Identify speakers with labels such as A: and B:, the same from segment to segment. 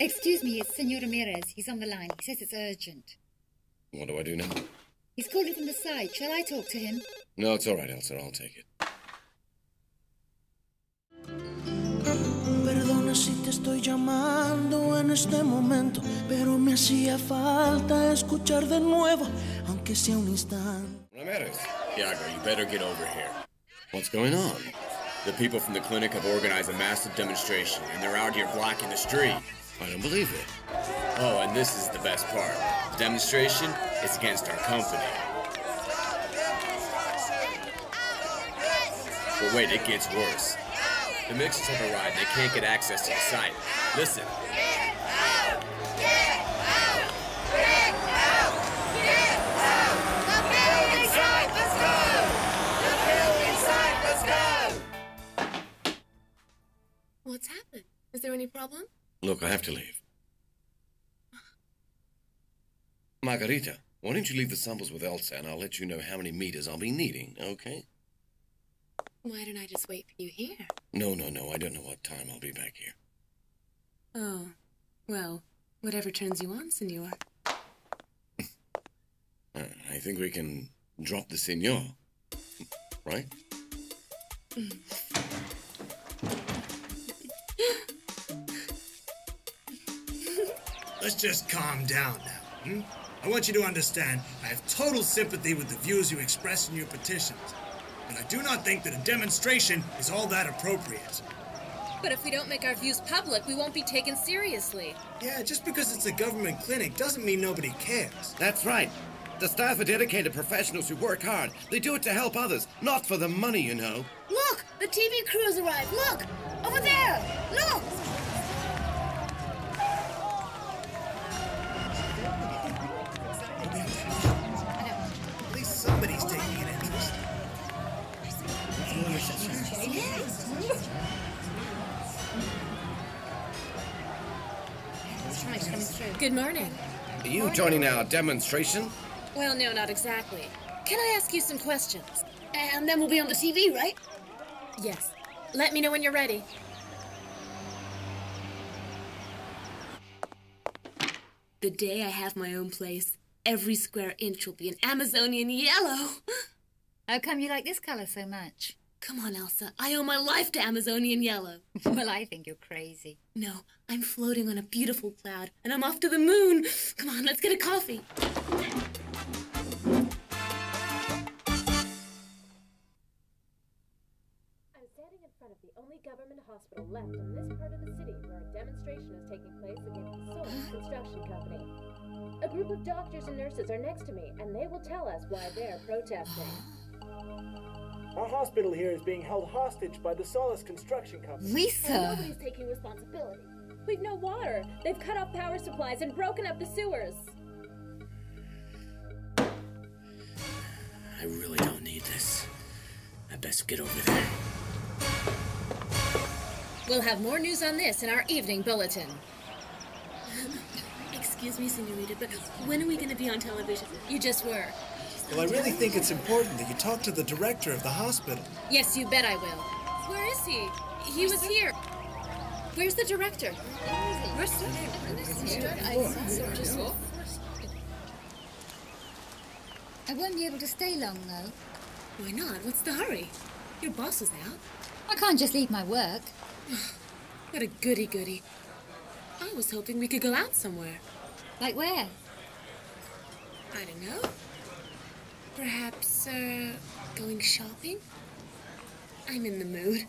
A: Excuse me, it's Senor Ramirez. He's on the line. He says it's urgent.
B: What do I do now?
A: He's called you from the side. Shall I talk to him?
B: No, it's all right, Elsa. I'll take it.
C: Perdona si te estoy llamando en este momento, pero me hacía falta escuchar de nuevo, aunque sea un instante.
B: Ramirez.
D: Santiago, you better get over here.
B: What's going on?
D: The people from the clinic have organized a massive demonstration, and they're out here blocking the street.
B: I don't believe it.
D: Oh, and this is the best part. The demonstration is against our company. But wait, it gets worse. The mixers have arrived, and they can't get access to the site. Listen.
E: What's happened? Is there any problem?
B: Look, I have to leave. Margarita, why don't you leave the samples with Elsa, and I'll let you know how many meters I'll be needing, okay?
E: Why don't I just wait for you here?
B: No. I don't know what time I'll be back here.
E: Oh, well, whatever turns you on, senor.
B: I think we can drop the senor, right?
F: Let's just calm down now, I want you to understand, I have total sympathy with the views you express in your petitions. But I do not think that a demonstration is all that appropriate.
G: But if we don't make our views public, we won't be taken seriously.
F: Yeah, just because it's a government clinic doesn't mean nobody cares.
B: That's right. The staff are dedicated professionals who work hard. They do it to help others, not for the money, you know.
H: Look! The TV crew has arrived! Look! Over there! Look!
F: At least somebody's taking an interest.
G: Good morning.
B: Are you joining our demonstration?
G: Well, no, not exactly. Can I ask you some questions?
H: And then we'll be on the TV, right?
G: Yes. Let me know when you're ready.
E: The day I have my own place, every square inch will be an Amazonian yellow.
A: How come you like this color so much?
E: Come on, Elsa. I owe my life to Amazonian yellow.
A: Well, I think you're crazy.
E: No, I'm floating on a beautiful cloud, and I'm off to the moon. Come on, let's get a coffee.
I: I'm standing in front of the only government hospital left in this part of the city where a demonstration is taking place against the Solis Construction Company. A group of doctors and nurses are next to me, and they will tell us why they're protesting.
J: Our hospital here is being held hostage by the Solis Construction Company.
A: Lisa!
I: And nobody's taking responsibility. We've no water. They've cut off power supplies and broken up the sewers.
D: I really don't need this. I best get over there.
G: We'll have more news on this in our evening bulletin.
E: Excuse me, senorita, but when are we going to be on television?
G: You just were.
F: Well, I really think it's important that you talk to the director of the hospital.
G: Yes, you bet I will.
E: Where is he?
G: He was here. Where's the director?
A: I won't be able to stay long, though.
E: Why not? What's the hurry? Your boss is out.
A: I can't just leave my work.
E: What a goody-goody. I was hoping we could go out somewhere.
A: Like where?
E: I don't know. Perhaps, going shopping? I'm in the mood.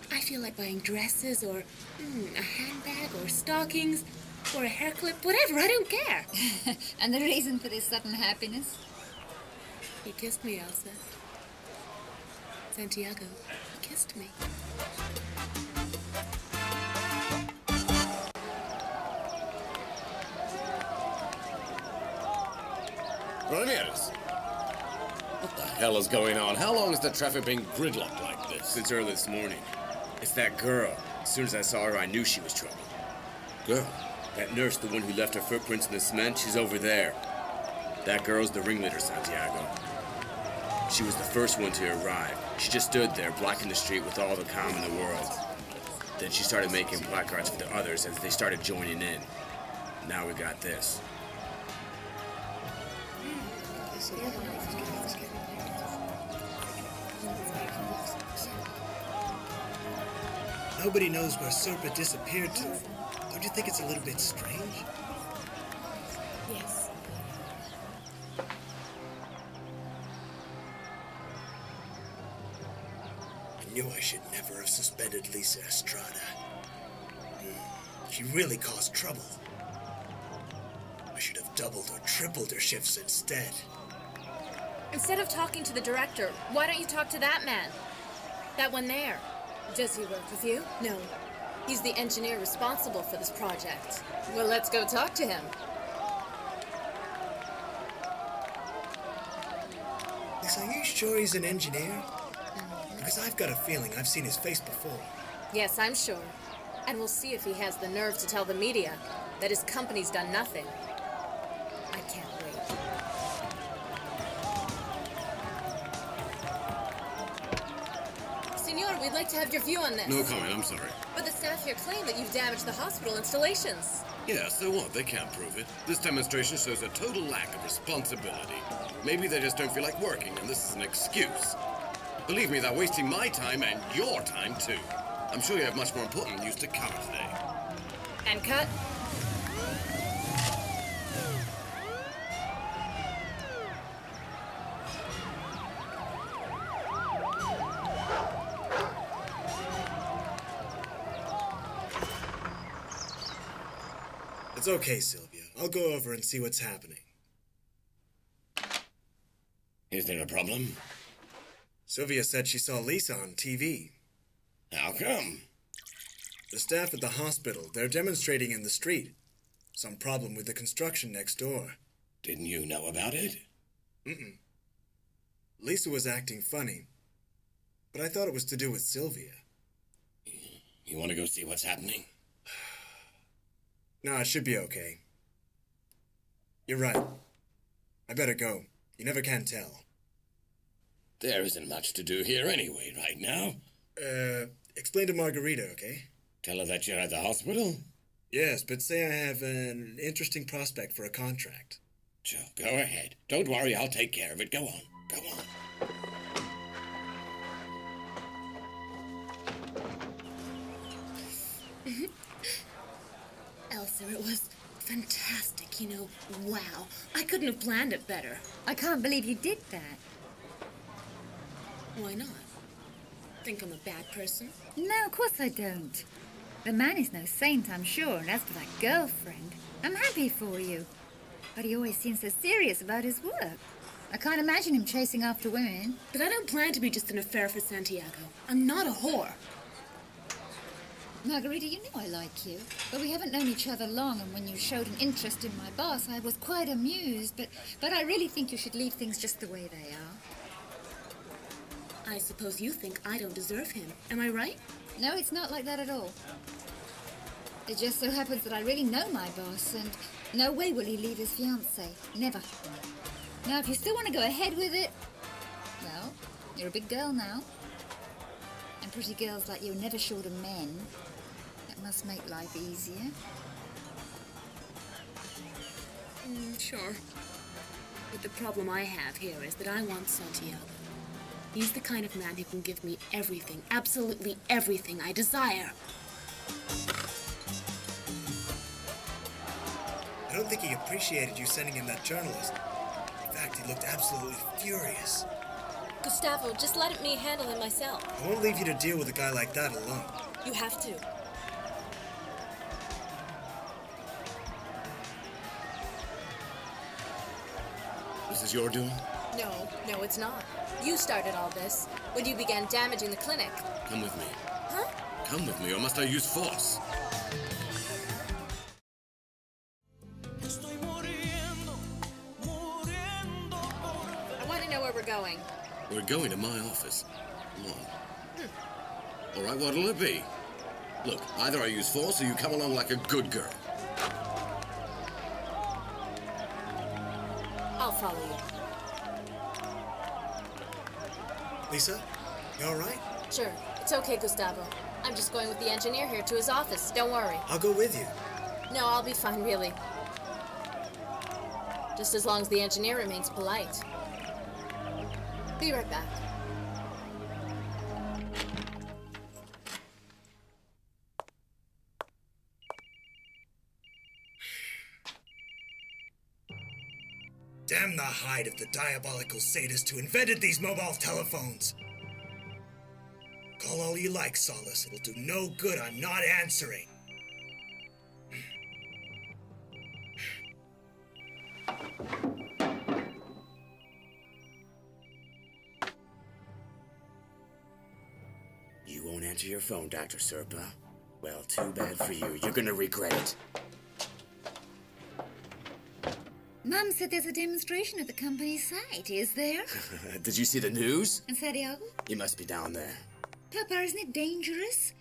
E: I feel like buying dresses or a handbag or stockings or a hair clip, whatever, I don't care.
A: And the reason for this sudden happiness?
E: He kissed me, Elsa. Santiago, he kissed me.
B: Ramirez! What the hell is going on? How long has the traffic been gridlocked like this?
D: Since early this morning. It's that girl. As soon as I saw her, I knew she was trouble.
B: Girl?
D: That nurse, the one who left her footprints in the cement, she's over there. That girl's the ringleader, Santiago. She was the first one to arrive. She just stood there, blocking the street with all the calm in the world. Then she started making placards for the others as they started joining in. Now we got this.
F: Nobody knows where Serpa disappeared to. Don't you think it's a little bit strange?
E: Yes.
F: I knew I should never have suspended Lisa Estrada. She really caused trouble. I should have doubled or tripled her shifts instead.
G: Instead of talking to the director, why don't you talk to that man? That one there.
E: Does he work with you?
G: No. He's the engineer responsible for this project. Well, let's go talk to him.
F: Lisa, are you sure he's an engineer? Because I've got a feeling I've seen his face before.
G: Yes, I'm sure. And we'll see if he has the nerve to tell the media that his company's done nothing. I can't wait. Senor, we'd like to have your view on this.
B: No comment, I'm sorry.
G: But the staff here claim that you've damaged the hospital installations.
B: Yeah, so what? They can't prove it. This demonstration shows a total lack of responsibility. Maybe they just don't feel like working, and this is an excuse. Believe me, they're wasting my time and your time, too. I'm sure you have much more important news to cover today.
G: And cut.
F: It's okay, Sylvia. I'll go over and see what's happening.
B: Is there a problem?
F: Sylvia said she saw Lisa on TV.
B: How come?
F: The staff at the hospital, they're demonstrating in the street. Some problem with the construction next door.
B: Didn't you know about it?
F: Mm-mm. Lisa was acting funny, but I thought it was to do with Sylvia.
B: You want to go see what's happening?
F: No, it should be okay. You're right. I better go. You never can tell.
B: There isn't much to do here anyway right now.
F: Explain to Margarita, okay?
B: Tell her that you're at the hospital?
F: Yes, but say I have an interesting prospect for a contract.
B: Sure, go ahead. Don't worry, I'll take care of it. Go on, go on.
E: Elsa, it was fantastic, you know. Wow. I couldn't have planned it better.
A: I can't believe you did that.
E: Why not? Think I'm a bad person?
A: No, of course I don't. The man is no saint, I'm sure, and as for that girlfriend, I'm happy for you. But he always seems so serious about his work. I can't imagine him chasing after women.
E: But I don't plan to be just an affair for Santiago. I'm not a whore.
A: Margarita, you know I like you, but we haven't known each other long, and when you showed an interest in my boss, I was quite amused, but I really think you should leave things just the way they are.
E: I suppose you think I don't deserve him. Am I right?
A: No, it's not like that at all. It just so happens that I really know my boss, and no way will he leave his fiancée. Never. Now, if you still want to go ahead with it, well, you're a big girl now. And pretty girls like you are never short of men. That must make life easier.
E: Sure. But the problem I have here is that I want Santiago. He's the kind of man who can give me everything, absolutely everything I desire.
F: I don't think he appreciated you sending him that journalist. In fact, he looked absolutely furious.
G: Gustavo, just let me handle him myself.
F: I won't leave you to deal with a guy like that alone.
G: You have to.
B: This is your doing?
G: No, it's not. You started all this when you began damaging the clinic.
B: Come with me.
G: Huh?
B: Come with me, or must I use force?
G: I want to know where we're going.
B: We're going to my office. Come on. All right, what'll it be? Look, either I use force or you come along like a good girl.
G: I'll follow you.
F: Lisa, you all right?
G: Sure. It's okay, Gustavo. I'm just going with the engineer here to his office. Don't worry.
F: I'll go with you.
G: No, I'll be fine, really. Just as long as the engineer remains polite. Be right back.
F: Damn the hide of the diabolical sadist who invented these mobile telephones. Call all you like, Solace. It'll do no good on not answering.
D: You won't answer your phone, Dr. Serpa. Well, too bad for you. You're gonna regret it.
A: Mom said there's a demonstration at the company's site. Is there?
D: Did you see the news?
A: In Santiago?
D: He must be down there.
A: Papa, isn't it dangerous?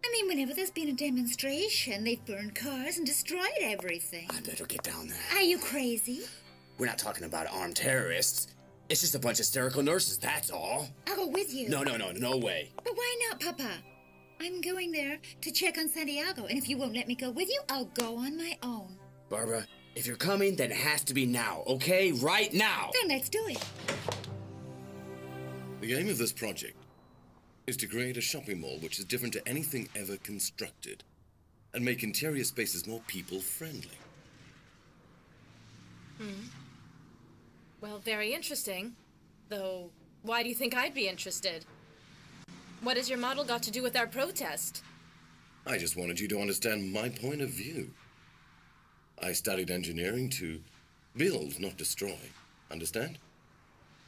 A: I mean, whenever there's been a demonstration, they've burned cars and destroyed everything.
D: I better get down there.
A: Are you crazy?
D: We're not talking about armed terrorists. It's just a bunch of hysterical nurses, that's all.
A: I'll go with you.
D: No way.
A: But why not, Papa? I'm going there to check on Santiago, and if you won't let me go with you, I'll go on my own.
D: Barbara, if you're coming, then it has to be now, okay? Right now!
A: Then let's do it.
B: The aim of this project is to create a shopping mall which is different to anything ever constructed and make interior spaces more people-friendly.
G: Well, very interesting. Though, why do you think I'd be interested? What has your model got to do with our protest?
B: I just wanted you to understand my point of view. I studied engineering to build, not destroy. Understand?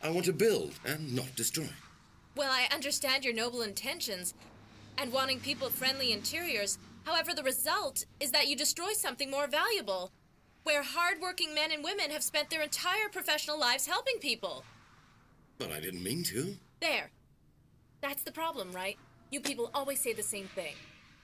B: I want to build and not destroy.
G: Well, I understand your noble intentions and wanting people-friendly interiors. However, the result is that you destroy something more valuable, where hard-working men and women have spent their entire professional lives helping people.
B: But I didn't mean to.
G: There. That's the problem, right? You people always say the same thing.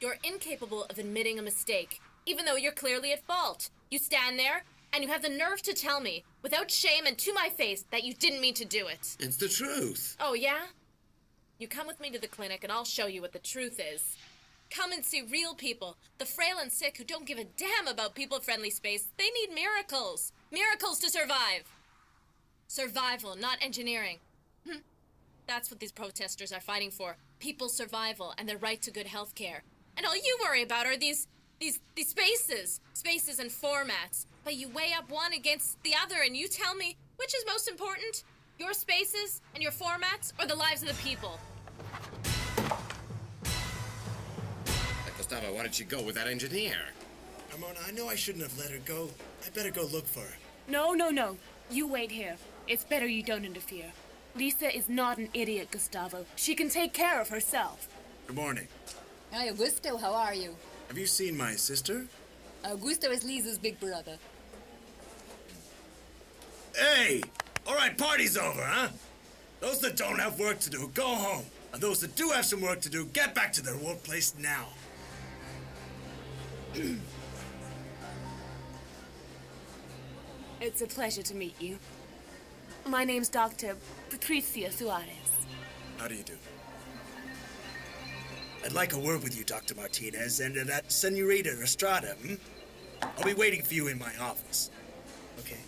G: You're incapable of admitting a mistake, even though you're clearly at fault. You stand there, and you have the nerve to tell me, without shame and to my face, that you didn't mean to do it.
B: It's the truth.
G: Oh, yeah? You come with me to the clinic, and I'll show you what the truth is. Come and see real people, the frail and sick who don't give a damn about people-friendly space. They need miracles. Miracles to survive. Survival, not engineering. That's what these protesters are fighting for. People's survival and their right to good health care. And all you worry about are these spaces. Spaces and formats. But you weigh up one against the other and you tell me which is most important? Your spaces and your formats or the lives of the people?
B: Gustavo, why don't you go with that engineer?
F: Ramona, I know I shouldn't have let her go. I better go look for her.
E: No. You wait here. It's better you don't interfere. Lisa is not an idiot, Gustavo. She can take care of herself.
F: Good morning.
K: Hi, Augusto. How are you?
F: Have you seen my sister?
K: Augusto is Lisa's big brother.
F: Hey! All right, party's over, huh? Those that don't have work to do, go home. And those that do have some work to do, get back to their workplace now.
E: It's a pleasure to meet you. My name's Dr. Patricia Suarez.
F: How do you do? I'd like a word with you, Dr. Martinez, and that Senorita Estrada, I'll be waiting for you in my office. Okay.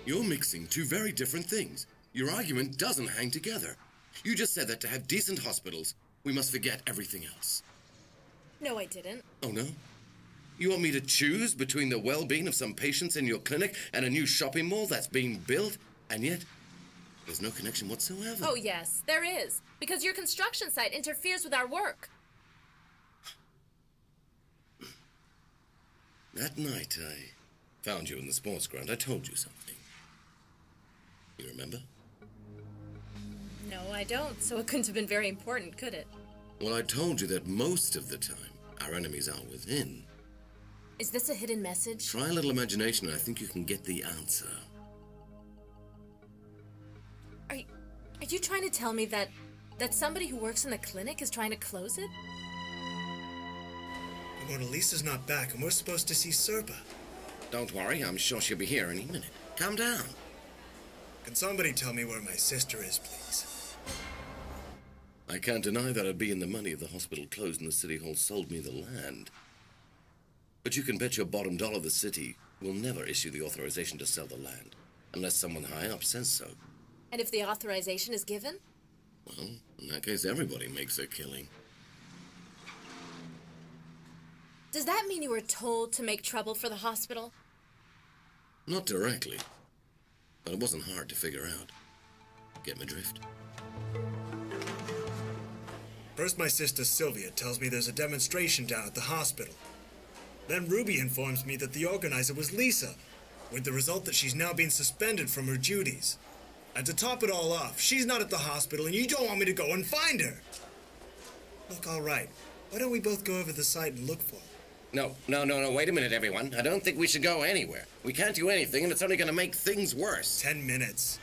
B: You're mixing two very different things. Your argument doesn't hang together. You just said that to have decent hospitals, we must forget everything else.
G: No, I didn't.
B: Oh, no? You want me to choose between the well-being of some patients in your clinic and a new shopping mall that's being built, and yet there's no connection whatsoever?
G: Oh, yes, there is. Because your construction site interferes with our work.
B: That night I found you in the sports ground. I told you something. You remember?
G: No, I don't. So it couldn't have been very important, could it?
B: Well, I told you that most of the time, our enemies are within.
G: Is this a hidden message?
B: Try a little imagination and I think you can get the answer.
G: Are you trying to tell me that somebody who works in the clinic is trying to close it?
F: Mona Lisa's not back and we're supposed to see Serpa.
B: Don't worry, I'm sure she'll be here any minute. Calm down.
F: Can somebody tell me where my sister is, please?
B: I can't deny that it'd be in the money if the hospital closed and the city hall sold me the land. But you can bet your bottom dollar the city will never issue the authorization to sell the land, unless someone high up says so.
G: And if the authorization is given?
B: Well, in that case, everybody makes a killing.
G: Does that mean you were told to make trouble for the hospital?
B: Not directly, but it wasn't hard to figure out. Get my drift?
F: First, my sister Sylvia tells me there's a demonstration down at the hospital. Then Ruby informs me that the organizer was Lisa, with the result that she's now been suspended from her duties. And to top it all off, she's not at the hospital and you don't want me to go and find her. Look, all right. Why don't we both go over the site and look for her?
B: No, wait a minute, everyone. I don't think we should go anywhere. We can't do anything, and it's only gonna make things worse.
F: 10 minutes.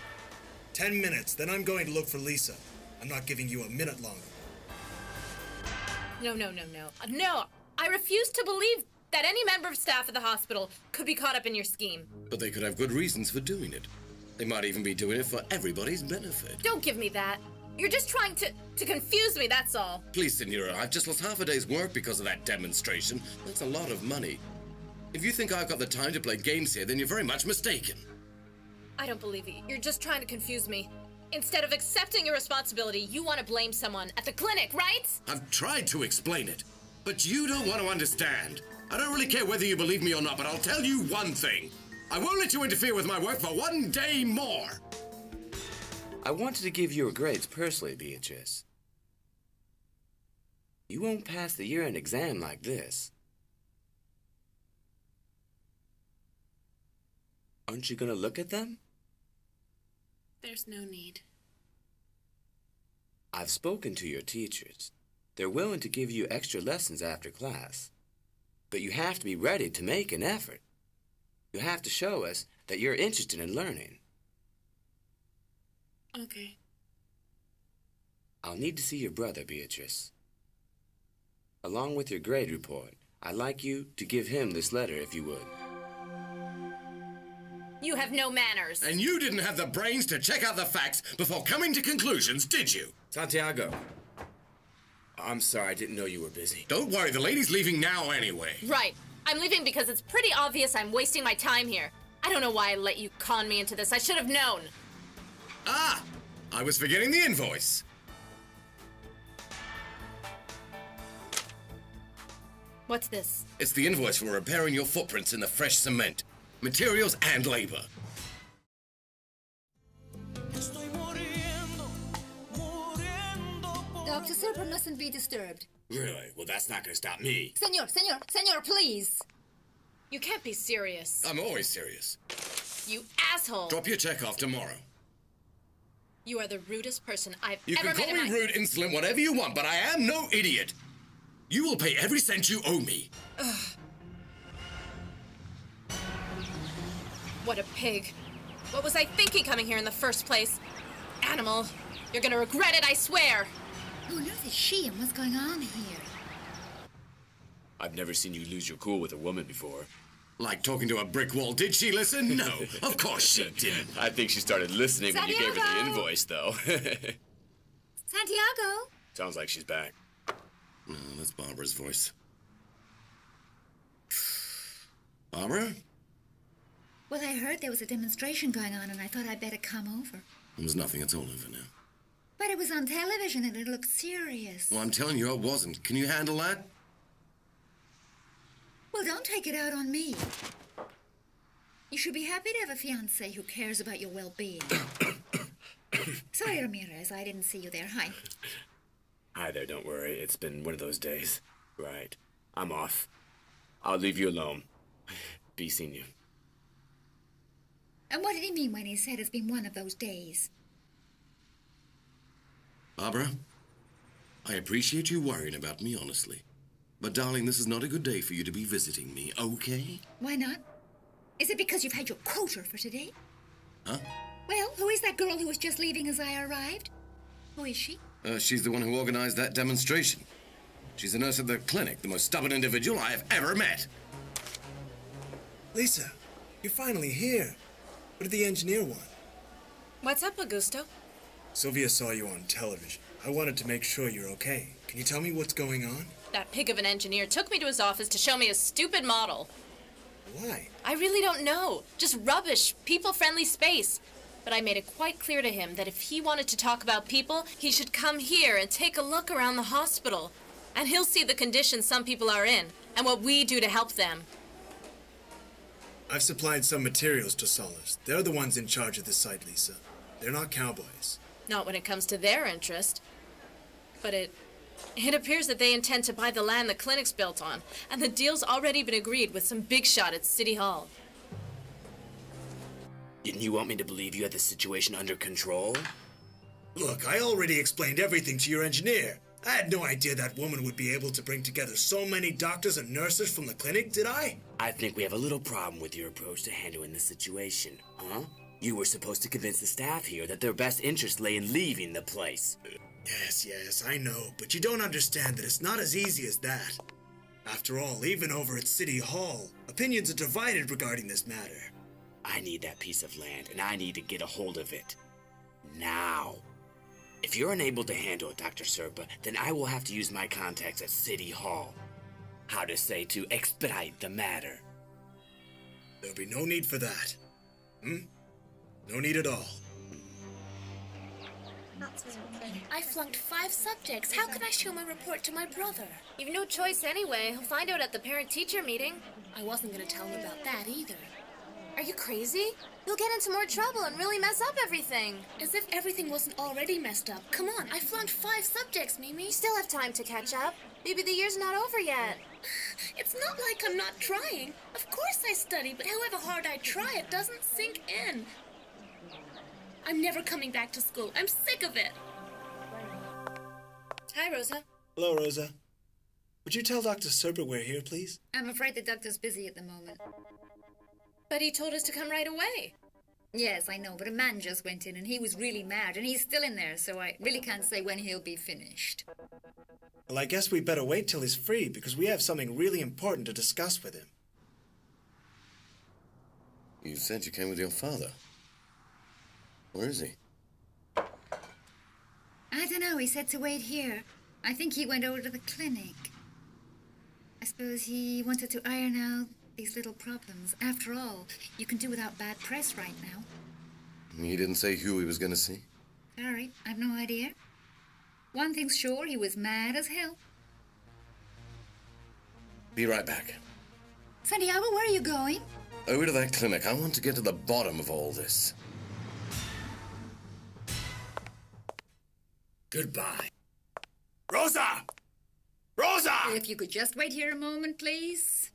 F: 10 minutes, then I'm going to look for Lisa. I'm not giving you a minute longer.
G: No. No, I refuse to believe that any member of staff at the hospital could be caught up in your scheme.
B: But they could have good reasons for doing it. They might even be doing it for everybody's benefit.
G: Don't give me that. You're just trying to confuse me, that's all.
B: Please, Senora, I've just lost half a day's work because of that demonstration. That's a lot of money. If you think I've got the time to play games here, then you're very much mistaken.
G: I don't believe you. You're just trying to confuse me. Instead of accepting your responsibility, you want to blame someone at the clinic, right?
B: I've tried to explain it, but you don't want to understand. I don't really care whether you believe me or not, but I'll tell you one thing. I won't let you interfere with my work for 1 day more.
D: I wanted to give you your grades personally, Beatrice. You won't pass the year-end exam like this. Aren't you gonna look at them?
E: There's no need.
D: I've spoken to your teachers. They're willing to give you extra lessons after class. But you have to be ready to make an effort. You have to show us that you're interested in learning.
E: Okay.
D: I'll need to see your brother, Beatrice. Along with your grade report, I'd like you to give him this letter if you would.
G: You have no manners.
B: And you didn't have the brains to check out the facts before coming to conclusions, did you?
D: Santiago. I'm sorry, I didn't know you were busy.
B: Don't worry, the lady's leaving now anyway.
G: Right. I'm leaving because it's pretty obvious I'm wasting my time here. I don't know why I let you con me into this. I should have known.
B: Ah! I was forgetting the invoice.
G: What's this?
B: It's the invoice for repairing your footprints in the fresh cement. Materials and labor.
A: Dr. Silver mustn't be disturbed.
D: Really? Well, that's not gonna stop me.
A: Senor, please.
G: You can't be serious.
B: I'm always serious.
G: You asshole.
B: Drop your check off tomorrow.
G: You are the rudest person I've
B: You
G: ever
B: can
G: met
B: call me rude, insolent, whatever you want, but I am no idiot. You will pay every cent you owe me.
G: Ugh. What a pig. What was I thinking coming here in the first place? Animal. You're gonna regret it, I swear.
A: Who knows is she and what's going on here?
D: I've never seen you lose your cool with a woman before.
B: Like talking to a brick wall. Did she listen? No, of course she didn't.
D: I think she started listening when you gave her the invoice, though.
A: Santiago?
D: Sounds like she's back.
B: No, that's Barbara's voice. Barbara?
A: Well, I heard there was a demonstration going on, and I thought I'd better come over.
B: There was nothing. It's all over now.
A: But it was on television, and it looked serious.
B: Well, I'm telling you, it wasn't. Can you handle that?
A: Well, don't take it out on me. You should be happy to have a fiancé who cares about your well-being. Sorry, Ramirez, I didn't see you there. Hi.
D: Hi there, don't worry. It's been one of those days. Right. I'm off. I'll leave you alone. Be seeing you.
A: And what did he mean when he said it's been one of those days?
B: Barbara, I appreciate you worrying about me, honestly. But, darling, this is not a good day for you to be visiting me, okay?
A: Why not? Is it because you've had your quota for today?
B: Huh?
A: Well, who is that girl who was just leaving as I arrived? Who is she?
B: She's the one who organized that demonstration. She's a nurse at the clinic, the most stubborn individual I have ever met.
F: Lisa, you're finally here. What did the engineer want?
G: What's up, Augusto?
F: Sylvia saw you on television. I wanted to make sure you're okay. Can you tell me what's going on?
G: That pig of an engineer took me to his office to show me a stupid model.
F: Why?
G: I really don't know. Just rubbish, people-friendly space. But I made it quite clear to him that if he wanted to talk about people, he should come here and take a look around the hospital. And he'll see the conditions some people are in, and what we do to help them.
F: I've supplied some materials to Solace. They're the ones in charge of this site, Lisa. They're not cowboys.
G: Not when it comes to their interest. But it appears that they intend to buy the land the clinic's built on, and the deal's already been agreed with some big shot at City Hall.
D: Didn't you want me to believe you had the situation under control?
F: Look, I already explained everything to your engineer. I had no idea that woman would be able to bring together so many doctors and nurses from the clinic, did I?
D: I think we have a little problem with your approach to handling the situation, huh? You were supposed to convince the staff here that their best interest lay in leaving the place.
F: Yes, I know, but you don't understand that it's not as easy as that. After all, even over at City Hall, opinions are divided regarding this matter.
D: I need that piece of land, and I need to get a hold of it. Now. If you're unable to handle it, Dr. Serpa, then I will have to use my contacts at City Hall. How to say to expedite the matter.
F: There'll be no need for that. No need at all.
E: I flunked 5 subjects. How can I show my report to my brother?
G: You've no choice anyway. He'll find out at the parent-teacher meeting.
E: I wasn't going to tell him about that either.
G: Are you crazy? You'll get into more trouble and really mess up everything.
E: As if everything wasn't already messed up. Come on, I flunked 5 subjects, Mimi.
G: You still have time to catch up. Maybe the year's not over yet.
E: It's not like I'm not trying. Of course I study, but however hard I try, it doesn't sink in. I'm never coming back to school. I'm sick of it.
G: Hi, Rosa.
F: Hello, Rosa. Would you tell Dr. Serpa we're here, please?
A: I'm afraid the doctor's busy at the moment.
G: But he told us to come right away.
A: Yes, I know, but a man just went in and he was really mad, and he's still in there, so I really can't say when he'll be finished.
F: Well, I guess we better wait till he's free, because we have something really important to discuss with him.
B: You said you came with your father. Where is he?
A: I don't know, he said to wait here. I think he went over to the clinic. I suppose he wanted to iron out these little problems. After all, you can do without bad press right now.
B: He didn't say who he was going to see?
A: Sorry, I've no idea. One thing's sure, he was mad as hell.
B: Be right back.
A: Santiago, where are you going?
B: Over to that clinic. I want to get to the bottom of all this.
F: Goodbye. Rosa! Rosa!
A: If you could just wait here a moment, please.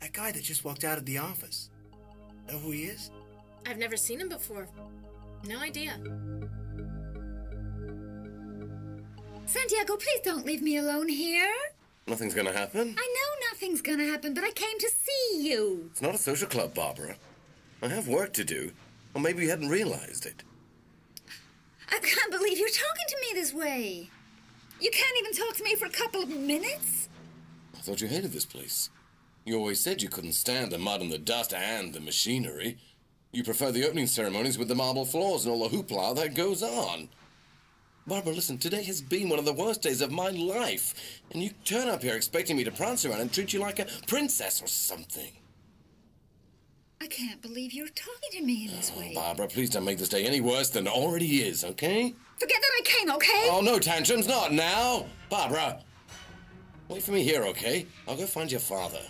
F: That guy that just walked out of the office. Know who he is?
G: I've never seen him before. No idea.
A: Santiago, please don't leave me alone here.
B: Nothing's going to happen.
A: I know nothing's going to happen, but I came to see you.
B: It's not a social club, Barbara. I have work to do. Or maybe you hadn't realized it.
A: I can't believe you're talking to me this way. You can't even talk to me for a couple of minutes?
B: I thought you hated this place. You always said you couldn't stand the mud and the dust and the machinery. You prefer the opening ceremonies with the marble floors and all the hoopla that goes on. Barbara, listen, today has been one of the worst days of my life. And you turn up here expecting me to prance around and treat you like a princess or something.
A: I can't believe you're talking to me in this way.
B: Barbara, please don't make this day any worse than it already is, okay?
A: Forget that I came, okay?
B: Oh, no tantrums, not now. Barbara, wait for me here, okay? I'll go find your father.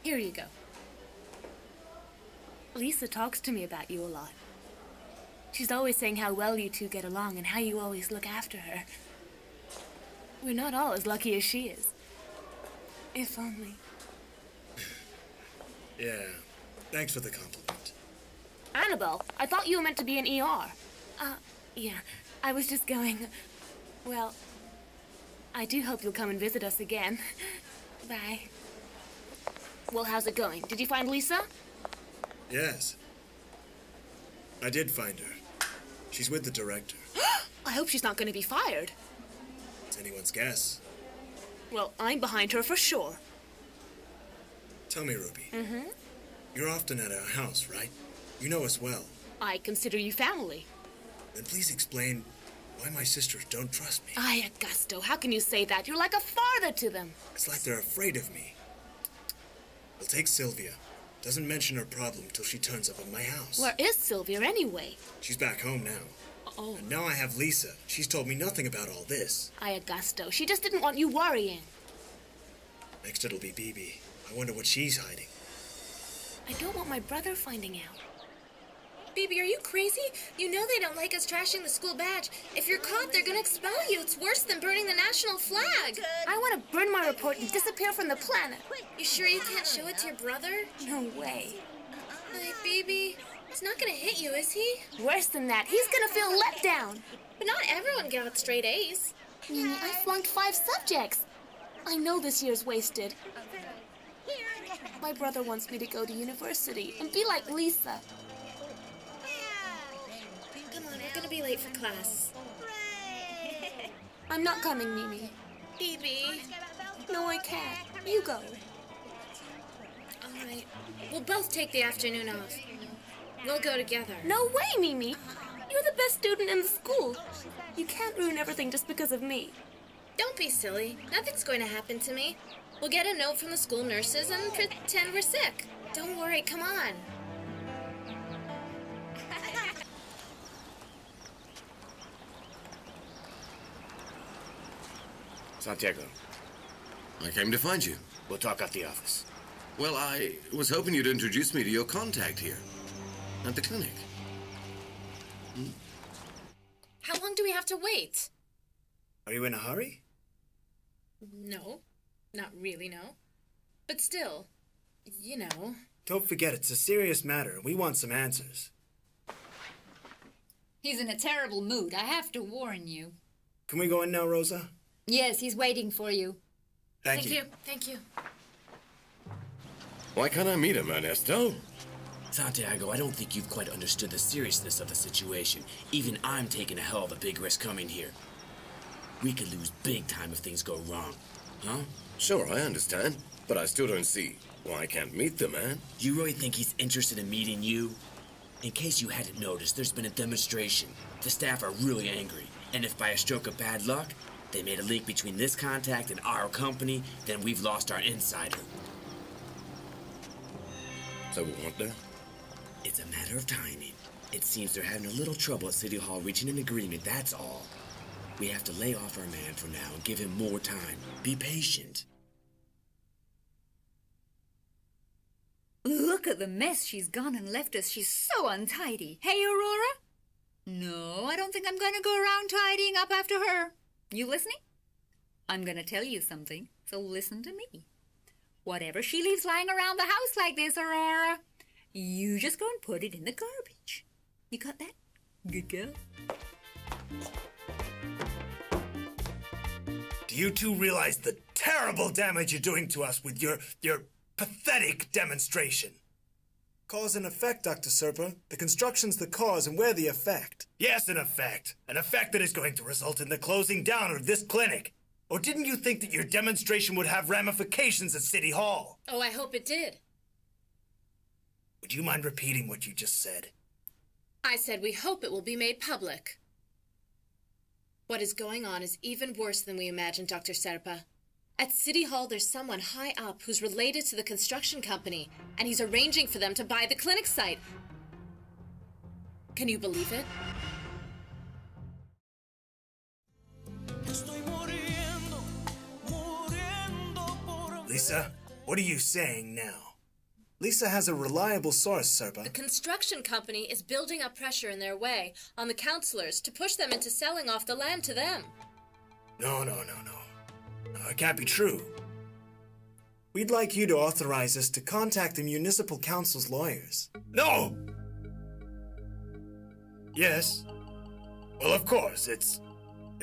E: Here you go. Lisa talks to me about you a lot. She's always saying how well you two get along and how you always look after her. We're not all as lucky as she is. If only.
F: Yeah, thanks for the compliment.
E: Annabelle, I thought you were meant to be in ER. Yeah, I was just going... Well, I do hope you'll come and visit us again. Bye. Well, how's it going? Did you find Lisa?
F: Yes. I did find her. She's with the director.
E: I hope she's not going to be fired.
F: It's anyone's guess.
E: Well, I'm behind her for sure.
F: Tell me, Ruby.
E: Mm-hmm.
F: You're often at our house, right? You know us well.
E: I consider you family.
F: Then please explain why my sisters don't trust me.
E: Ay, Augusto, how can you say that? You're like a father to them.
F: It's like they're afraid of me. We'll take Sylvia. Doesn't mention her problem till she turns up at my house.
E: Where is Sylvia anyway?
F: She's back home now.
E: Oh.
F: And now I have Lisa. She's told me nothing about all this.
E: Ay, Augusto, she just didn't want you worrying.
F: Next it'll be Bibi. I wonder what she's hiding.
E: I don't want my brother finding out.
G: Bibi, are you crazy? You know they don't like us trashing the school badge. If you're caught, they're gonna expel you. It's worse than burning the national flag.
E: I want to burn my report and disappear from the planet.
G: You sure you can't show it to your brother?
E: No way.
G: Hey, Bibi, he's not gonna hit you, is he?
E: Worse than that, he's gonna feel let down.
G: But not everyone got straight A's.
E: Nini, I flunked 5 subjects. I know this year's wasted. My brother wants me to go to university and be like Lisa.
G: Come on, we're gonna be late for class.
E: I'm not coming, Mimi.
G: Bibi.
E: No, I can't. You go.
G: All right. We'll both take the afternoon off. We'll go together.
E: No way, Mimi. You're the best student in the school. You can't ruin everything just because of me.
G: Don't be silly. Nothing's going to happen to me. We'll get a note from the school nurses and pretend we're sick. Don't worry, come on.
D: Santiago,
B: I came to find you.
D: we'll talk at the office.
B: Well, I was hoping you'd introduce me to your contact here at the clinic.
G: How long do we have to wait?
F: Are you in a hurry?
G: No. Not really, no. But still, you know.
F: Don't forget, it's a serious matter. We want some answers.
K: He's in a terrible mood. I have to warn you.
F: Can we go in now, Rosa?
K: Yes, he's waiting for you.
F: Thank you.
G: Thank you.
B: Why can't I meet him, Ernesto?
D: Santiago, I don't think you've quite understood the seriousness of the situation. Even I'm taking a hell of a big risk coming here. We could lose big time if things go wrong. Huh?
B: Sure, I understand. But I still don't see why I can't meet the man.
D: Do you really think he's interested in meeting you? In case you hadn't noticed, there's been a demonstration. The staff are really angry. And if by a stroke of bad luck, they made a link between this contact and our company, then we've lost our insider.
B: So what now?
D: It's a matter of timing. It seems they're having a little trouble at City Hall reaching an agreement, that's all. We have to lay off our man for now and give him more time. Be patient.
K: Look at the mess she's gone and left us. She's so untidy. Hey, Aurora? No, I don't think I'm going to go around tidying up after her. You listening? I'm going to tell you something, so listen to me. Whatever she leaves lying around the house like this, Aurora, you just go and put it in the garbage. You got that? Good girl.
F: Do you two realize the terrible damage you're doing to us with your pathetic demonstration? Cause and effect, Dr. Serpa. The construction's the cause and we're the effect. Yes, an effect. An effect that is going to result in the closing down of this clinic. Or didn't you think that your demonstration would have ramifications at City Hall?
G: Oh, I hope it did.
F: Would you mind repeating what you just said?
G: I said we hope it will be made public. What is going on is even worse than we imagined, Dr. Serpa. At City Hall, there's someone high up who's related to the construction company, and he's arranging for them to buy the clinic site. Can you believe it?
F: Lisa, what are you saying now? Lisa has a reliable source, Serpa.
G: The construction company is building up pressure in their way on the councilors to push them into selling off the land to them.
F: No, it can't be true. We'd like you to authorize us to contact the municipal council's lawyers. No! Yes. Well, of course, it's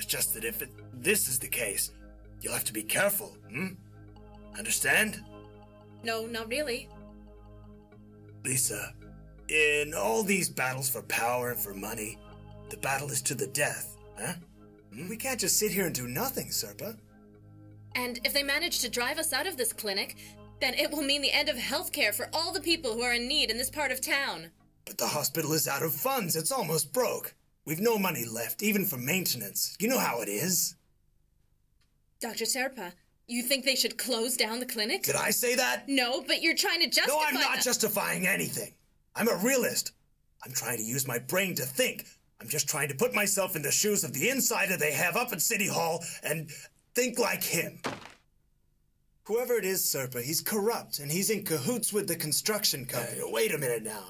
F: just that if this is the case, you'll have to be careful, Understand?
G: No, not really.
F: Lisa, in all these battles for power and for money, the battle is to the death, huh? We can't just sit here and do nothing, Serpa.
G: And if they manage to drive us out of this clinic, then it will mean the end of healthcare for all the people who are in need in this part of town.
F: But the hospital is out of funds. It's almost broke. We've no money left, even for maintenance. You know how it is.
G: Dr. Serpa, you think they should close down the clinic?
F: Did I say that?
G: No, but you're trying to justify.
F: No, I'm not justifying anything. I'm a realist. I'm trying to use my brain to think. I'm just trying to put myself in the shoes of the insider they have up at City Hall and think like him. Whoever it is, Serpa, he's corrupt, and he's in cahoots with the construction company. Wait a minute now,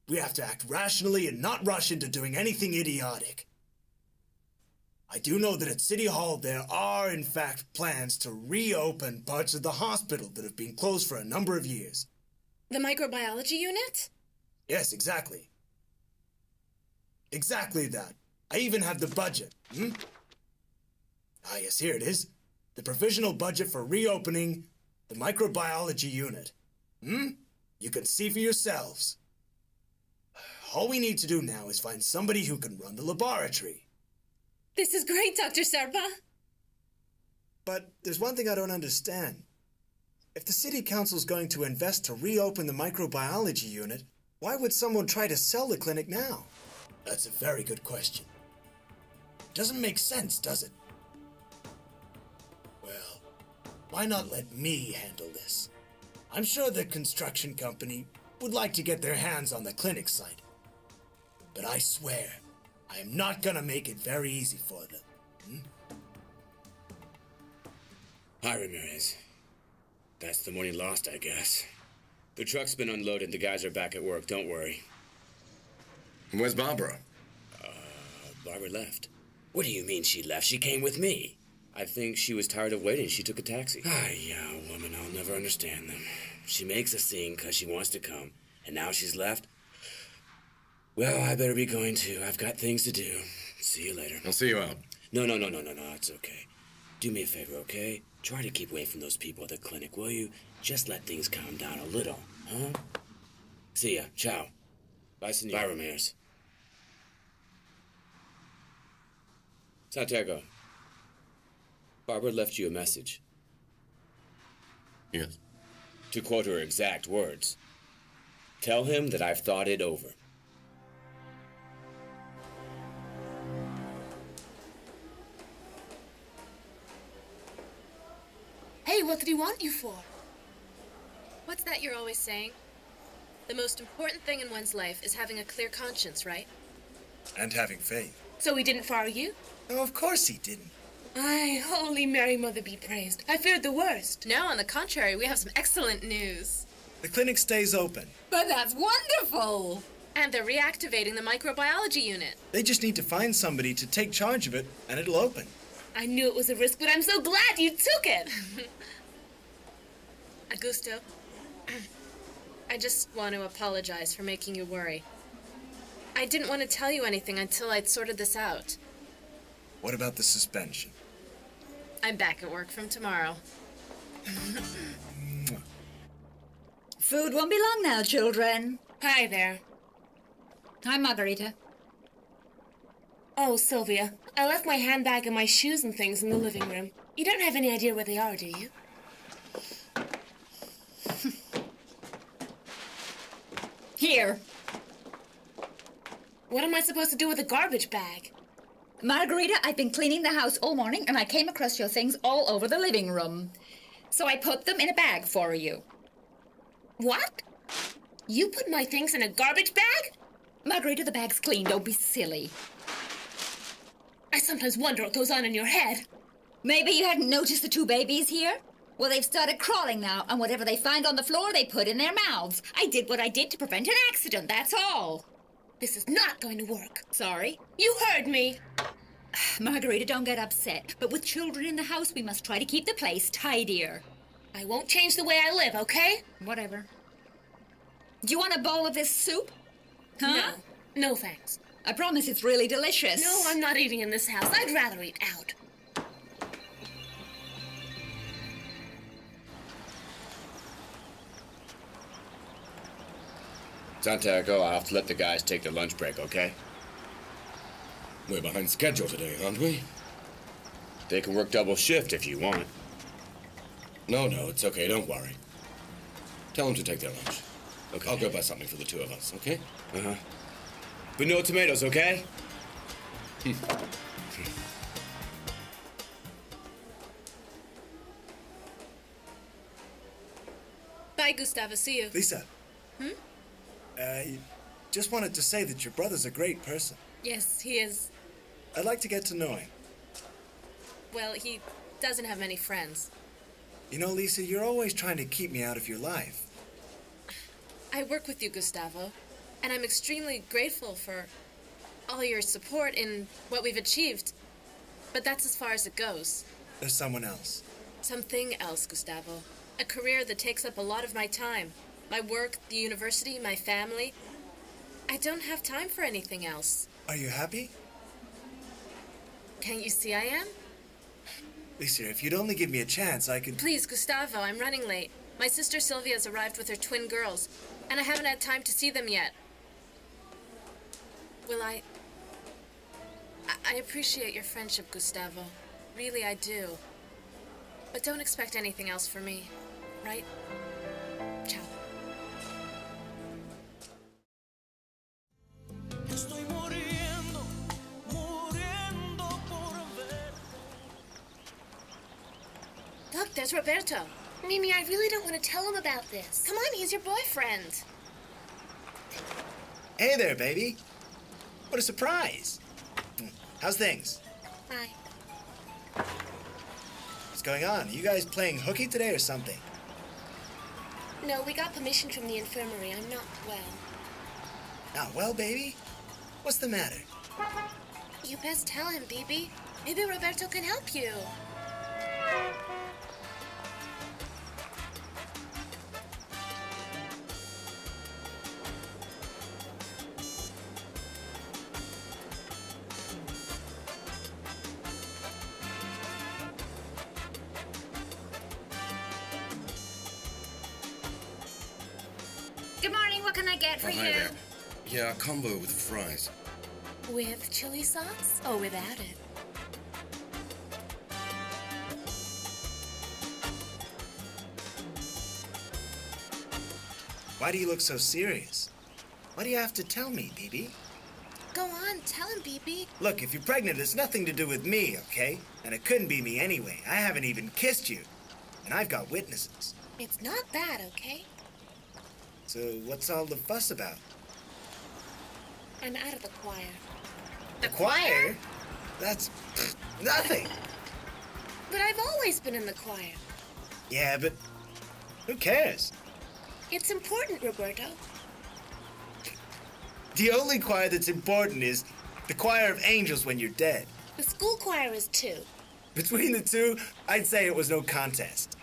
F: We have to act rationally and not rush into doing anything idiotic. I do know that at City Hall there are, in fact, plans to reopen parts of the hospital that have been closed for a number of years.
G: The microbiology unit?
F: Yes, exactly. Exactly that. I even have the budget. Ah, yes, here it is. The provisional budget for reopening the microbiology unit. You can see for yourselves. All we need to do now is find somebody who can run the laboratory.
G: This is great, Dr. Serpa.
F: But there's one thing I don't understand. If the city council's going to invest to reopen the microbiology unit, why would someone try to sell the clinic now? That's a very good question. Doesn't make sense, does it? Well, why not let me handle this? I'm sure the construction company would like to get their hands on the clinic site. But I swear, I am not gonna make it very easy for them.
D: Hi, Ramirez. That's the money lost, I guess. The truck's been unloaded. The guys are back at work. Don't worry.
B: Where's Barbara?
D: Barbara left. What do you mean she left? She came with me. I think she was tired of waiting. She took a taxi. Yeah, woman, I'll never understand them. She makes a scene because she wants to come, and now she's left? Well, I better be going too. I've got things to do. See you later.
B: I'll see you out.
D: No, it's okay. Do me a favor, okay? Try to keep away from those people at the clinic, will you? Just let things calm down a little, huh? See ya. Ciao. Bye, senor. Bye, Ramirez. Santiago. Barbara left you a message.
B: Yes.
D: To quote her exact words, tell him that I've thought it over.
E: Hey, what did he want you for?
G: What's that you're always saying? The most important thing in one's life is having a clear conscience, right?
F: And having faith.
E: So he didn't fire you?
F: No, of course he didn't.
E: Aye, Holy Mary Mother be praised. I feared the worst.
G: No, on the contrary, we have some excellent news.
F: The clinic stays open.
K: But that's wonderful!
G: And they're reactivating the microbiology unit.
F: They just need to find somebody to take charge of it, and it'll open.
E: I knew it was a risk, but I'm so glad you took it.
G: Augusto, I just want to apologize for making you worry. I didn't want to tell you anything until I'd sorted this out.
F: What about the suspension?
G: I'm back at work from tomorrow.
K: Food won't be long now, children.
E: Hi there.
K: Hi, Margarita.
E: Oh, Sylvia, I left my handbag and my shoes and things in the living room. You don't have any idea where they are, do you?
K: Here.
E: What am I supposed to do with a garbage bag?
K: Margarita, I've been cleaning the house all morning and I came across your things all over the living room. So I put them in a bag for you.
E: What? You put my things in a garbage bag?
K: Margarita, the bag's clean. Don't be silly.
E: I sometimes wonder what goes on in your head.
K: Maybe you hadn't noticed the two babies here? Well, they've started crawling now, and whatever they find on the floor, they put in their mouths. I did what I did to prevent an accident, that's all.
E: This is not going to work.
K: Sorry?
E: You heard me.
K: Margarita, don't get upset. But with children in the house, we must try to keep the place tidier.
E: I won't change the way I live, okay?
K: Whatever. Do you want a bowl of this soup? Huh?
E: No. No, thanks.
K: I promise it's really delicious.
E: No, I'm not eating in this house. I'd rather eat out.
D: Santiago, I'll have to let the guys take their lunch break, okay?
B: We're behind schedule today, aren't we?
D: They can work double shift if you want.
B: No, it's okay. Don't worry. Tell them to take their lunch.
D: Okay.
B: I'll go buy something for the two of us, okay?
D: Uh-huh. But no tomatoes, okay?
G: Bye, Gustavo. See you.
F: Lisa. Just wanted to say that your brother's a great person.
G: Yes, he is.
F: I'd like to get to know him.
G: Well, he doesn't have many friends.
F: You know, Lisa, you're always trying to keep me out of your life.
G: I work with you, Gustavo, and I'm extremely grateful for all your support in what we've achieved. But that's as far as it goes.
F: There's someone else.
G: Something else, Gustavo. A career that takes up a lot of my time. My work, the university, my family. I don't have time for anything else.
F: Are you happy?
G: Can't you see I am?
F: Lisa, if you'd only give me a chance, I could...
G: Please, Gustavo, I'm running late. My sister Sylvia's arrived with her twin girls, and I haven't had time to see them yet. Will I appreciate your friendship, Gustavo. Really, I do. But don't expect anything else from me, right? Ciao.
C: Estoy muriendo, muriendo por ver.
G: Look, there's Roberto.
H: Mimi, I really don't want to tell him about this.
G: Come on, he's your boyfriend.
F: Hey there, baby. What a surprise. How's things?
H: Hi.
F: What's going on? Are you guys playing hooky today or something?
H: No, we got permission from the infirmary. I'm not well.
F: Not well, baby? What's the matter?
H: You best tell him, Bibi. Maybe Roberto can help you.
A: Good morning, what can I get for
B: Oh,
A: you?
B: hi there. Yeah, a combo with fries.
E: With chili sauce or without it?
F: Why do you look so serious? Why do you have to tell me, Bibi?
H: Go on, tell him, Bibi.
F: Look, if you're pregnant, it's nothing to do with me, okay? And it couldn't be me anyway. I haven't even kissed you. And I've got witnesses.
H: It's not that, okay?
F: So what's all the fuss about?
H: I'm out of the choir.
F: The choir? That's nothing.
H: But I've always been in the choir.
F: Yeah, but who cares?
H: It's important, Roberto.
F: The only choir that's important is the choir of angels when you're dead.
H: The school choir is too.
F: Between the two, I'd say it was no contest.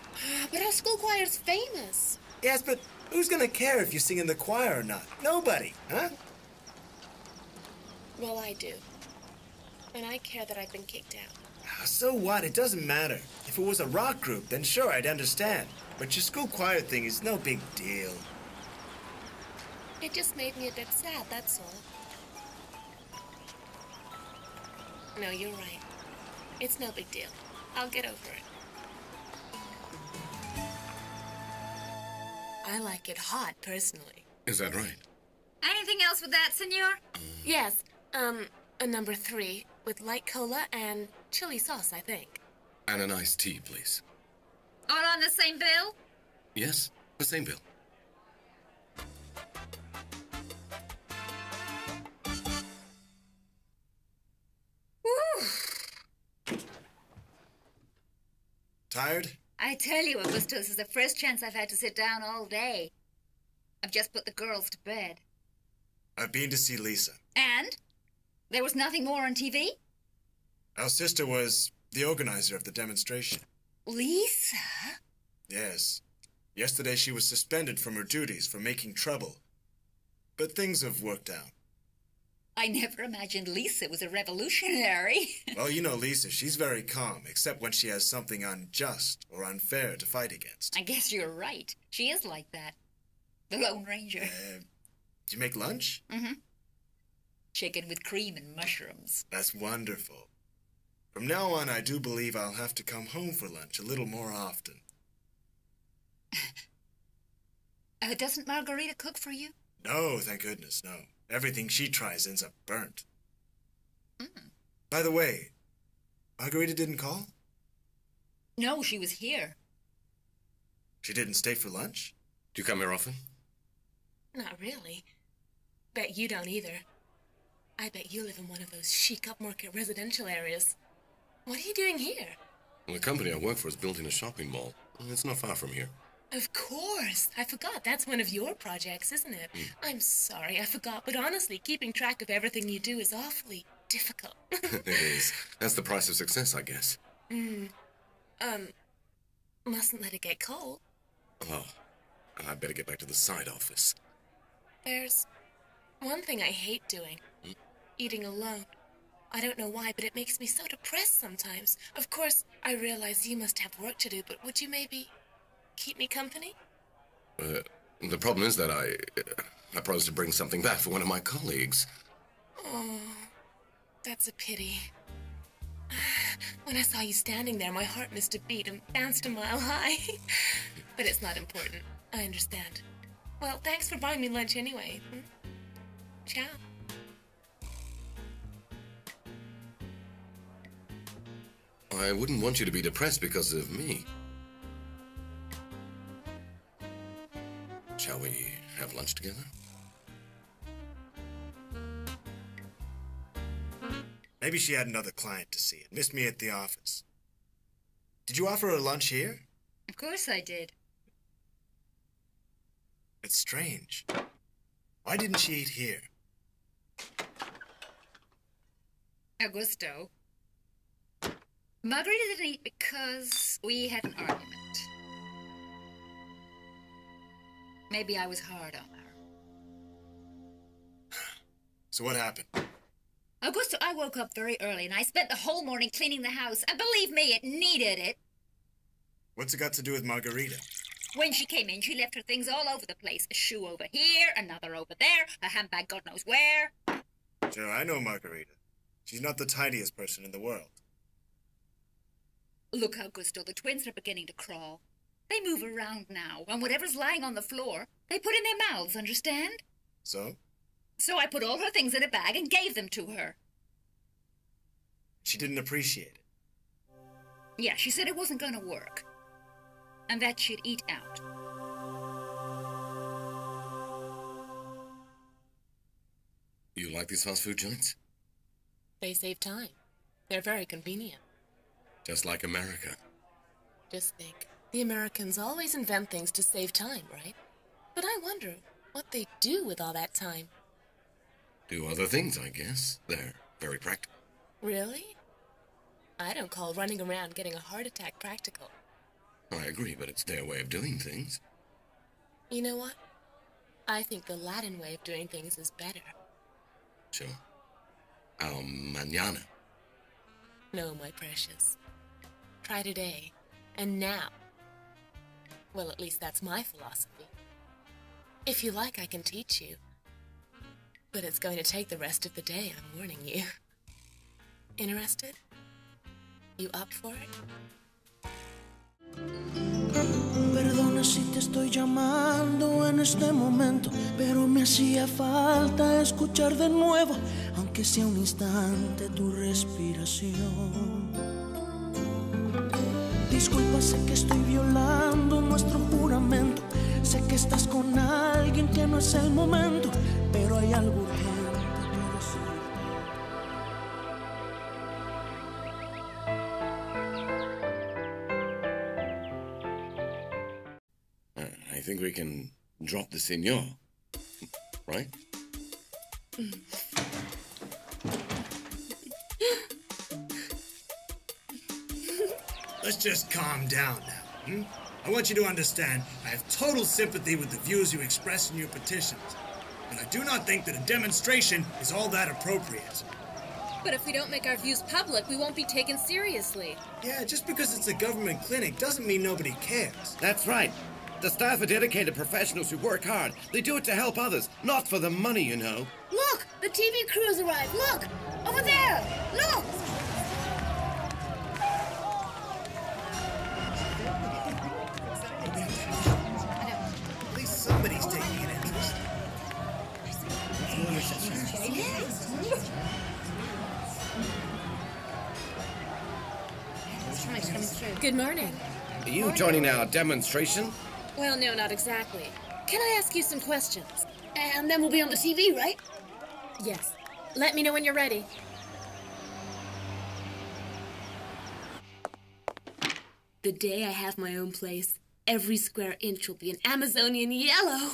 H: But our school choir is famous.
F: Yes, but who's gonna care if you sing in the choir or not? Nobody, huh?
H: Well, I do. And I care that I've been kicked out.
F: So what? It doesn't matter. If it was a rock group, then sure, I'd understand. But your school choir thing is no big deal.
H: It just made me a bit sad, that's all. No, you're right. It's no big deal. I'll get over it.
E: I like it hot, personally.
B: Is that right?
A: Anything else with that, senor?
E: Yes, a number 3 with light cola and chili sauce, I think.
B: And an iced tea, please.
A: All on the same bill?
B: Yes, the same bill.
F: Tired?
A: I tell you, Augusto, this is the first chance I've had to sit down all day. I've just put the girls to bed.
F: I've been to see Lisa.
A: And? There was nothing more on TV?
F: Our sister was the organizer of the demonstration.
A: Lisa?
F: Yes. Yesterday she was suspended from her duties for making trouble. But things have worked out.
A: I never imagined Lisa was a revolutionary.
F: Well, you know Lisa, she's very calm, except when she has something unjust or unfair to fight against.
A: I guess you're right. She is like that. The Lone Ranger.
F: Did you make lunch?
A: Mm-hmm. Chicken with cream and mushrooms.
F: That's wonderful. From now on, I do believe I'll have to come home for lunch a little more often.
K: Doesn't Margarita cook for you?
F: No, thank goodness, no. Everything she tries ends up burnt. By the way, Margarita didn't call?
K: No, she was here.
F: She didn't stay for lunch?
B: Do you come here often?
E: Not really. Bet you don't either. I bet you live in one of those chic upmarket residential areas. What are you doing here?
B: Well, the company I work for is built in a shopping mall. It's not far from here.
E: Of course. I forgot. That's one of your projects, isn't it? I'm sorry, I forgot. But honestly, keeping track of everything you do is awfully difficult.
B: It is. That's the price of success, I guess.
E: Mustn't let it get cold.
B: Oh, and I'd better get back to the side office.
E: There's one thing I hate doing. Eating alone. I don't know why, but it makes me so depressed sometimes. Of course, I realize you must have work to do, but would you maybe keep me company?
B: The problem is that I promised to bring something back for one of my colleagues.
E: Oh, that's a pity. When I saw you standing there, my heart missed a beat and bounced a mile high. But it's not important. I understand. Well, thanks for buying me lunch anyway. Ciao.
B: I wouldn't want you to be depressed because of me. Shall we have lunch together?
F: Maybe she had another client to see and missed me at the office. Did you offer her lunch here?
K: Of course I did.
F: It's strange. Why didn't she eat here?
K: Augusto. Margarita didn't eat because we had an argument. Maybe I was hard on her.
F: So what happened?
K: Augusto, I woke up very early and I spent the whole morning cleaning the house. And believe me, it needed it.
F: What's it got to do with Margarita?
K: When she came in, she left her things all over the place. A shoe over here, another over there, a handbag God knows where.
F: Sure, I know Margarita. She's not the tidiest person in the world.
K: Look, Augusto, the twins are beginning to crawl. They move around now, and whatever's lying on the floor, they put in their mouths, understand?
F: So?
K: So I put all her things in a bag and gave them to her.
F: She didn't appreciate it.
K: Yeah, she said it wasn't going to work. And that she'd eat out.
B: You like these fast food joints?
E: They save time. They're very convenient.
B: Just like America.
E: Just think, the Americans always invent things to save time, right? But I wonder what they do with all that time.
B: Do other things, I guess. They're very practical.
E: Really? I don't call running around getting a heart attack practical.
B: I agree, but it's their way of doing things.
E: You know what? I think the Latin way of doing things is better.
B: Sure. Al mañana.
E: No, my precious. Try today, and now. Well, at least that's my philosophy. If you like, I can teach you. But it's going to take the rest of the day, I'm warning you. Interested? You up for it?
C: Perdona si te estoy llamando en este momento, pero me hacía falta escuchar de nuevo, aunque sea un instante, tu respiración. Disculpa, sé que estoy violando nuestro juramento, sé que estás con alguien que no es el momento, pero hay algo urgente que decirte.
B: I think we can drop the señor, right?
F: Let's just calm down now. I want you to understand I have total sympathy with the views you express in your petitions. But I do not think that a demonstration is all that appropriate.
G: But if we don't make our views public, we won't be taken seriously.
F: Yeah, just because it's a government clinic doesn't mean nobody cares.
B: That's right. The staff are dedicated professionals who work hard. They do it to help others, not for the money, you know.
A: Look! The TV crew has arrived! Look! Over there! Look!
E: Good morning.
B: Are you joining our demonstration?
E: Well, no, not exactly. Can I ask you some questions?
H: And then we'll be on the TV, right?
E: Yes. Let me know when you're ready. The day I have my own place, every square inch will be an Amazonian yellow.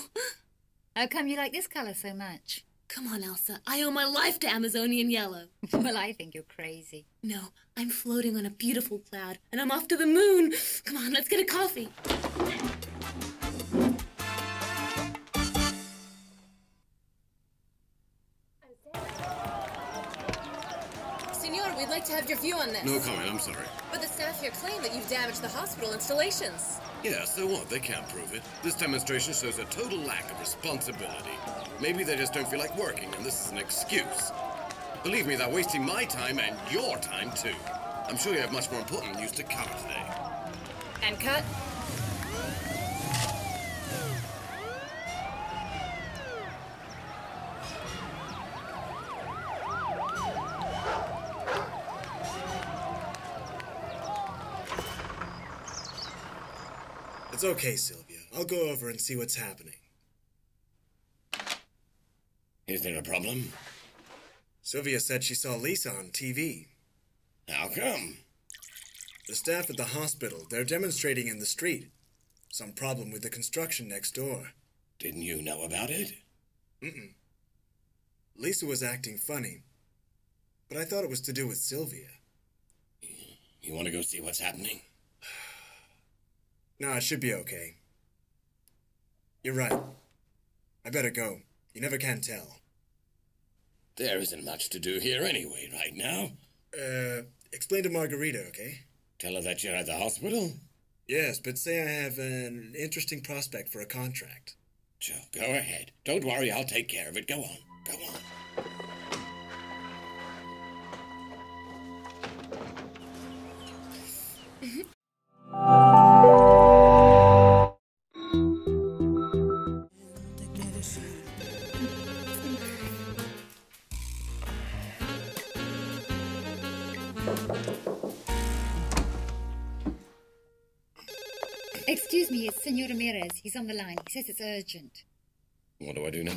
K: How come you like this color so much?
E: Come on, Elsa. I owe my life to Amazonian yellow.
K: Well, I think you're crazy.
E: No, I'm floating on a beautiful cloud, and I'm off to the moon. Come on, let's get a coffee. Senor, we'd like to have your view on this.
B: No comment, I'm sorry.
G: But the staff here claim that you've damaged the hospital installations.
B: Yeah, so what? They can't prove it. This demonstration shows a total lack of responsibility. Maybe they just don't feel like working, and this is an excuse. Believe me, they're wasting my time and your time, too. I'm sure you have much more important news to cover today.
G: And cut.
F: It's okay, Sylvia. I'll go over and see what's happening.
B: Is there a problem?
F: Sylvia said she saw Lisa on TV.
B: How come?
F: The staff at the hospital, they're demonstrating in the street. Some problem with the construction next door.
B: Didn't you know about it?
F: Mm-mm. Lisa was acting funny, but I thought it was to do with Sylvia.
B: You want to go see what's happening?
F: No, it should be okay. You're right. I better go. You never can tell.
B: There isn't much to do here anyway right now.
F: Explain to Margarita, okay?
B: Tell her that you're at the hospital?
F: Yes, but say I have an interesting prospect for a contract.
B: Sure, go ahead. Don't worry, I'll take care of it. Go on, go on.
K: Excuse me, it's Senor Ramirez. He's on the line. He says it's urgent.
B: What do I do now?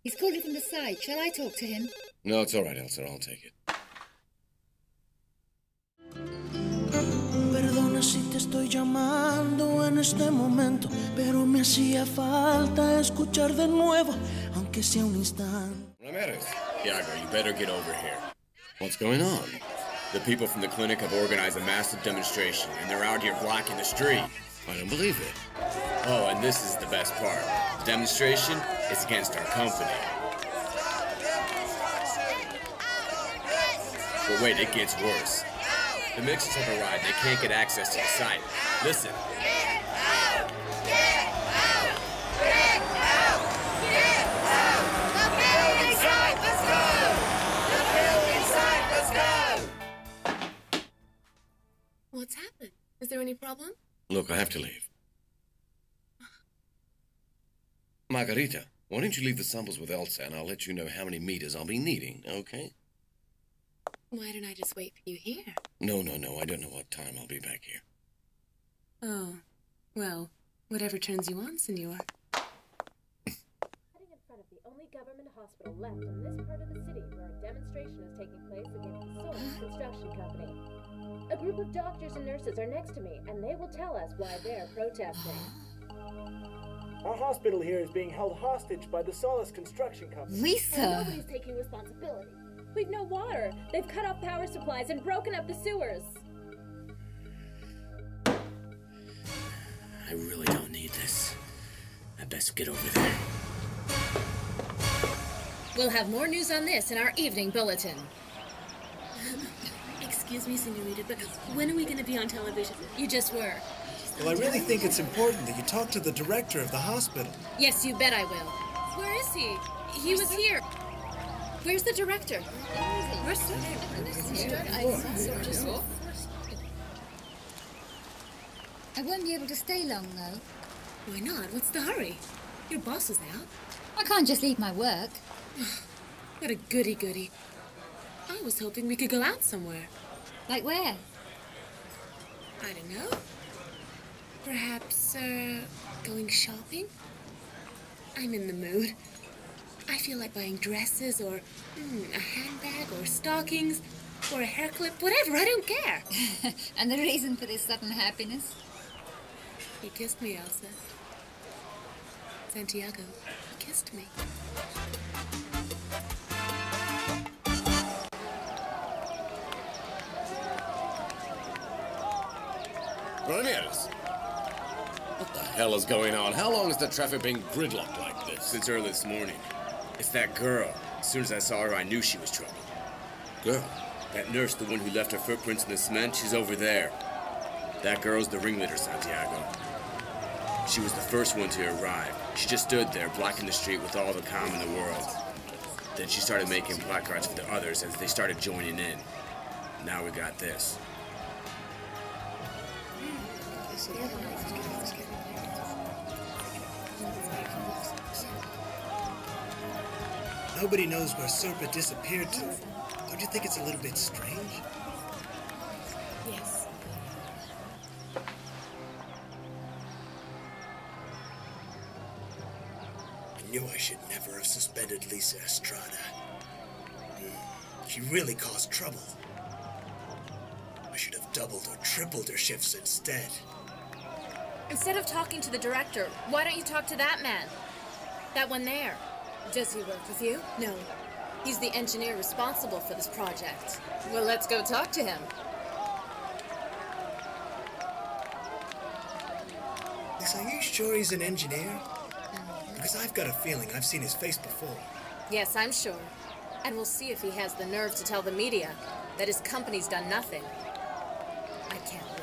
K: He's calling from the side. Shall I talk to him?
B: No, it's all right, Elsa. I'll take it.
C: Perdona si te estoy llamando en este momento, pero me hacía falta escuchar de nuevo, aunque sea un instante.
B: Ramirez.
L: Santiago, you better get over here.
B: What's going on?
L: The people from the clinic have organized a massive demonstration, and they're out here blocking the street.
B: I don't believe it.
L: Oh, and this is the best part. The demonstration is against our company. But wait, it gets worse. The mixers have arrived, and they can't get access to the site. Listen.
E: What's happened? Is there any problem?
B: Look, I have to leave. Margarita, why don't you leave the samples with Elsa, and I'll let you know how many meters I'll be needing, okay?
E: Why don't I just wait for you here?
B: No. I don't know what time I'll be back here.
E: Oh, well, whatever turns you on, senor.
I: Heading in front of the only government hospital left in this part of the city where a demonstration is taking place against the Solis Construction Company. A group of doctors and nurses are next to me, and they will tell us why they're protesting.
J: Our hospital here is being held hostage by the Solace Construction Company.
K: Lisa!
I: And nobody's taking responsibility. We've no water. They've cut off power supplies and broken up the sewers.
D: I really don't need this. I best get over there.
E: We'll have more news on this in our evening bulletin. Excuse me, senorita, but when are we going to be on television? You just were.
F: Well, I really think it's important that you talk to the director of the hospital.
E: Yes, you bet I will. Where is he? He was here. Where's the director? Where's the
K: I won't be able to stay long, though.
E: Why not? What's the hurry? Your boss is out.
K: I can't just leave my work.
E: What a goody-goody. I was hoping we could go out somewhere.
A: Like where?
E: I don't know. Perhaps, going shopping? I'm in the mood. I feel like buying dresses or a handbag or stockings or a hair clip, whatever, I don't care.
A: And the reason for this sudden happiness?
E: He kissed me, Elsa. Santiago, he kissed me.
B: Ramirez! What the hell is going on? How long has the traffic been gridlocked like this?
D: Since early this morning. It's that girl. As soon as I saw her, I knew she was trouble.
B: Girl?
D: That nurse, the one who left her footprints in the cement, she's over there. That girl's the ringleader, Santiago. She was the first one to arrive. She just stood there, blocking the street with all the calm in the world. Then she started making placards for the others as they started joining in. Now we got this.
F: Nobody knows where Serpa disappeared to. Don't you think it's a little bit strange?
E: Yes.
F: I knew I should never have suspended Lisa Estrada. She really caused trouble. I should have doubled or tripled her shifts instead.
G: Instead of talking to the director, why don't you talk to that man? That one there.
E: Does he work with you?
G: No. He's the engineer responsible for this project. Well, let's go talk to him.
F: Lisa, are you sure he's an engineer? Because I've got a feeling I've seen his face before.
G: Yes, I'm sure. And we'll see if he has the nerve to tell the media that his company's done nothing. I can't